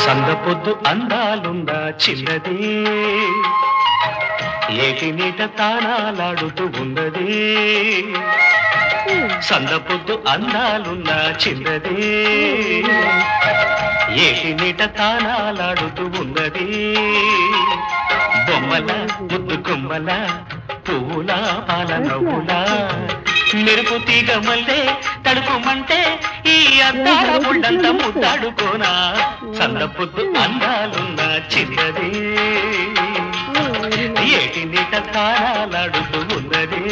సందపొద్దు అందాలుందా చిన్నది ఏటి నీట తానాలాడుతూ ఉన్నది సందపొద్దు అందాలుందా చిన్నది ఏటి నీట తానాలాడుతూ ఉన్నది బొమ్మల ముద్దు కొమ్మల పువ్వుల పాల నవ్వుల మెరుపు తీగ మల్లే తడుపుమంటే ఈ అద్దాల ముళ్ళంత ముద్దాడుకోనా సందపొద్దు అందాలున్నా చిన్నది ఏటి నీట తారాలాడుతూ ఉన్నది